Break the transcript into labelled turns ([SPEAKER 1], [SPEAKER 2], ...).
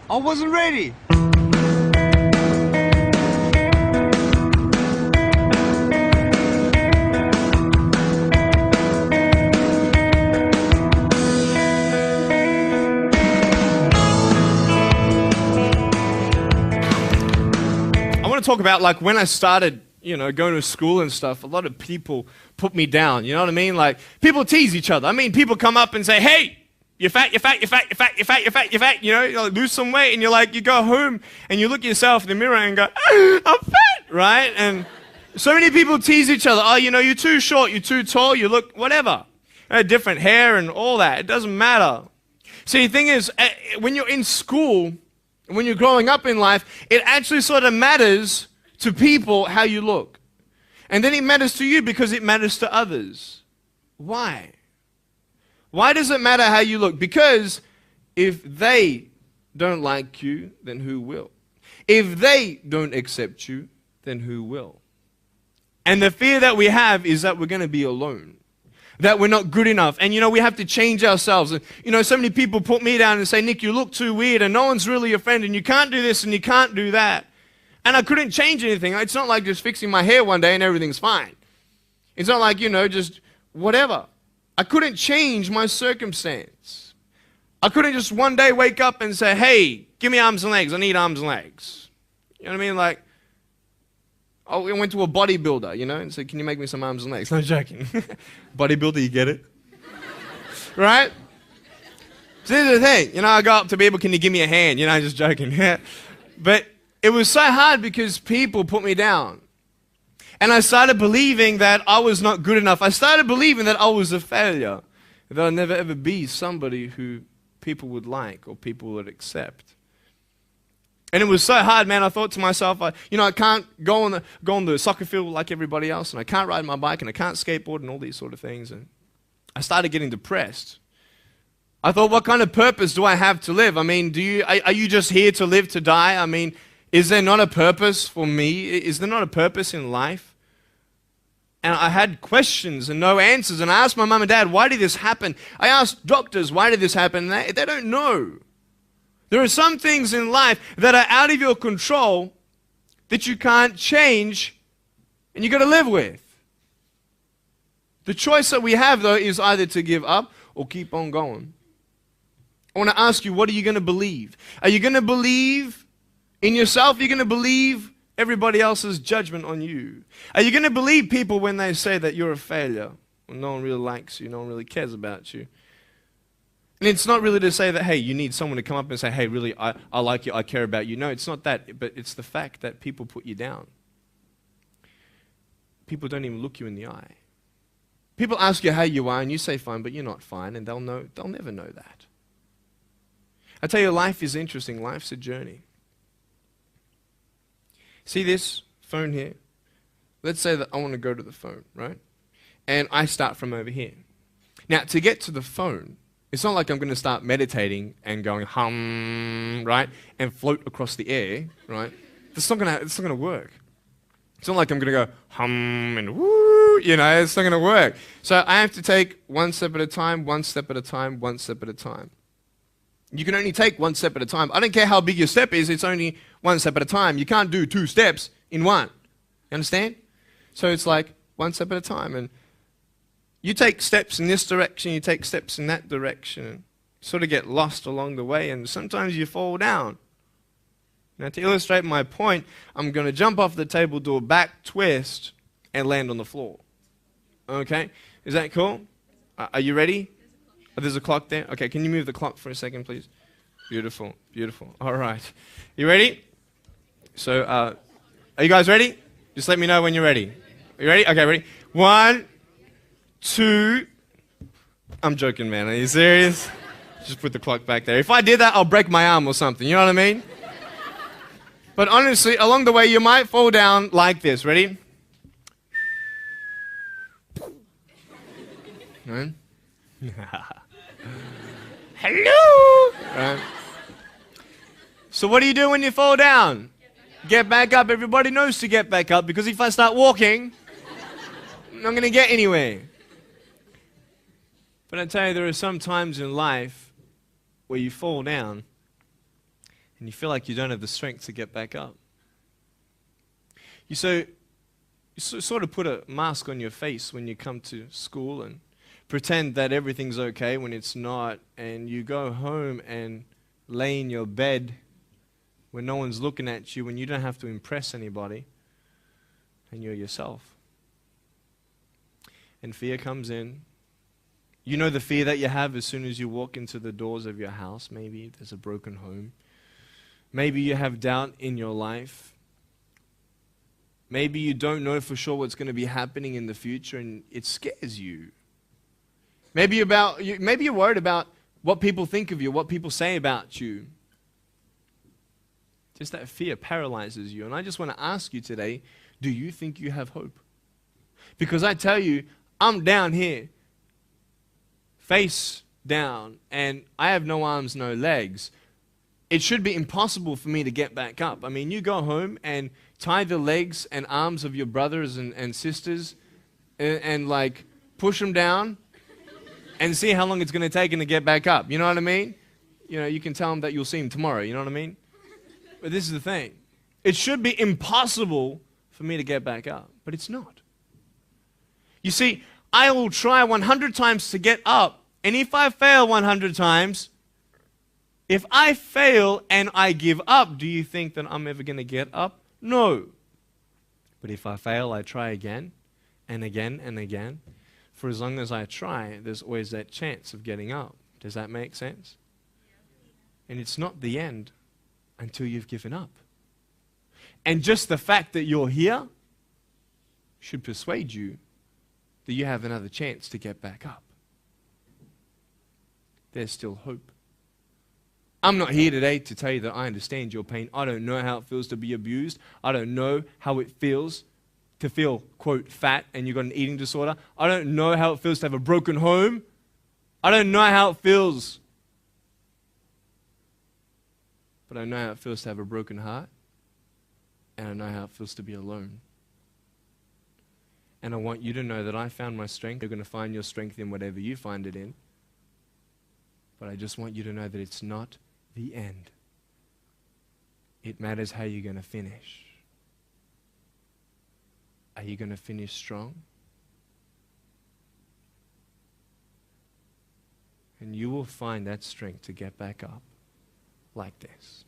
[SPEAKER 1] I wasn't ready.
[SPEAKER 2] I want to talk about like when I started, going to school and stuff, a lot of people put me down, you know what I mean? Like people tease each other. I mean, people come up and say, hey, you're fat, you're fat, you're fat, you're fat, you're fat, you're fat, you're fat, you like, lose some weight, and you go home and you look at yourself in the mirror and go, I'm fat, right? And so many people tease each other. Oh, you're too short, you're too tall, you look whatever. Different hair and all that. It doesn't matter. See, the thing is, when you're in school, when you're growing up in life, it actually sort of matters to people how you look. And then it matters to you because it matters to others. Why? Why does it matter how you look? Because if they don't like you, then who will? If they don't accept you, then who will? And the fear that we have is that we're going to be alone. That we're not good enough. And we have to change ourselves. And so many people put me down and say, Nick, you look too weird and no one's really your friend and you can't do this and you can't do that. And I couldn't change anything. It's not like just fixing my hair one day and everything's fine. It's not like, just whatever. I couldn't change my circumstance. I couldn't just one day wake up and say, hey, give me arms and legs. I need arms and legs. You know what I mean? Like, I went to a bodybuilder, and said, can you make me some arms and legs? No, joking. Bodybuilder, you get it? Right? So here's the thing. I go up to people, can you give me a hand? Just joking. But it was so hard because people put me down. And I started believing that I was not good enough. I started believing that I was a failure. That I'd never ever be somebody who people would like or people would accept. And it was so hard, man. I thought to myself, I can't go on the soccer field like everybody else, and I can't ride my bike, and I can't skateboard, and all these sort of things. And I started getting depressed. I thought, what kind of purpose do I have to live? I mean, are you just here to live to die? I mean, is there not a purpose for me? Is there not a purpose in life? And I had questions and no answers. And I asked my mum and dad, why did this happen? I asked doctors, why did this happen? And they don't know. There are some things in life that are out of your control that you can't change and you got to live with. The choice that we have, though, is either to give up or keep on going. I want to ask you, what are you going to believe? Are you going to believe in yourself? Are you going to believe everybody else's judgment on you? Are you going to believe people when they say that you're a failure? When no one really likes you, no one really cares about you. And it's not really to say that, hey, you need someone to come up and say, hey, really, I like you, I care about you. No, it's not that, but it's the fact that people put you down. People don't even look you in the eye. People ask you how you are, and you say fine, but you're not fine, and they'll never know that. I tell you, life is interesting. Life's a journey. See this phone here? Let's say that I want to go to the phone, right? And I start from over here. Now, to get to the phone, it's not like I'm going to start meditating and going hum, right? And float across the air, right? It's not going to work. It's not like I'm going to go hum and woo, it's not going to work. So I have to take one step at a time, one step at a time, one step at a time. You can only take one step at a time. I don't care how big your step is, it's only one step at a time. You can't do two steps in one. You understand? So it's like one step at a time. And you take steps in this direction, you take steps in that direction, and sort of get lost along the way, and sometimes you fall down. Now, to illustrate my point, I'm going to jump off the table, do a back twist, and land on the floor. Okay? Is that cool? Are you ready? Oh, there's a clock there? Okay, can you move the clock for a second, please? Beautiful, beautiful. All right. You ready? So, are you guys ready? Just let me know when you're ready. Are you ready? Okay, ready? 1, 2. I'm joking, man. Are you serious? Just put the clock back there. If I did that, I'll break my arm or something. You know what I mean? But honestly, along the way, you might fall down like this. Ready? Right? Hello! Right. So what do you do when you fall down? Get back up. Everybody knows to get back up, because if I start walking, I'm not going to get anywhere. But I tell you, there are some times in life where you fall down and you feel like you don't have the strength to get back up. You sort of put a mask on your face when you come to school and pretend that everything's okay when it's not, and you go home and lay in your bed when no one's looking at you, when you don't have to impress anybody, and you're yourself. And fear comes in. You know the fear that you have as soon as you walk into the doors of your house. Maybe there's a broken home. Maybe you have doubt in your life. Maybe you don't know for sure what's going to be happening in the future, and it scares you. Maybe you're worried about what people think of you, what people say about you. Just that fear paralyzes you. And I just want to ask you today, do you think you have hope? Because I tell you, I'm down here, face down, and I have no arms, no legs. It should be impossible for me to get back up. I mean, you go home and tie the legs and arms of your brothers and sisters and like push them down and see how long it's going to take them to get back up. You know what I mean? You know, you can tell them that you'll see them tomorrow. You know what I mean? But this is the thing. It should be impossible for me to get back up, but it's not. You see, I will try 100 times to get up, and if I fail 100 times, if I fail and I give up, do you think that I'm ever going to get up? No. But if I fail, I try again and again and again. For as long as I try, there's always that chance of getting up. Does that make sense? And it's not the end until you've given up. And just the fact that you're here should persuade you that you have another chance to get back up. There's still hope. I'm not here today to tell you that I understand your pain. I don't know how it feels to be abused. I don't know how it feels to feel, quote, fat and you've got an eating disorder. I don't know how it feels to have a broken home. I don't know how it feels. But I know how it feels to have a broken heart. And I know how it feels to be alone. And I want you to know that I found my strength. You're going to find your strength in whatever you find it in. But I just want you to know that it's not the end. It matters how you're going to finish. Are you going to finish strong? And you will find that strength to get back up like this.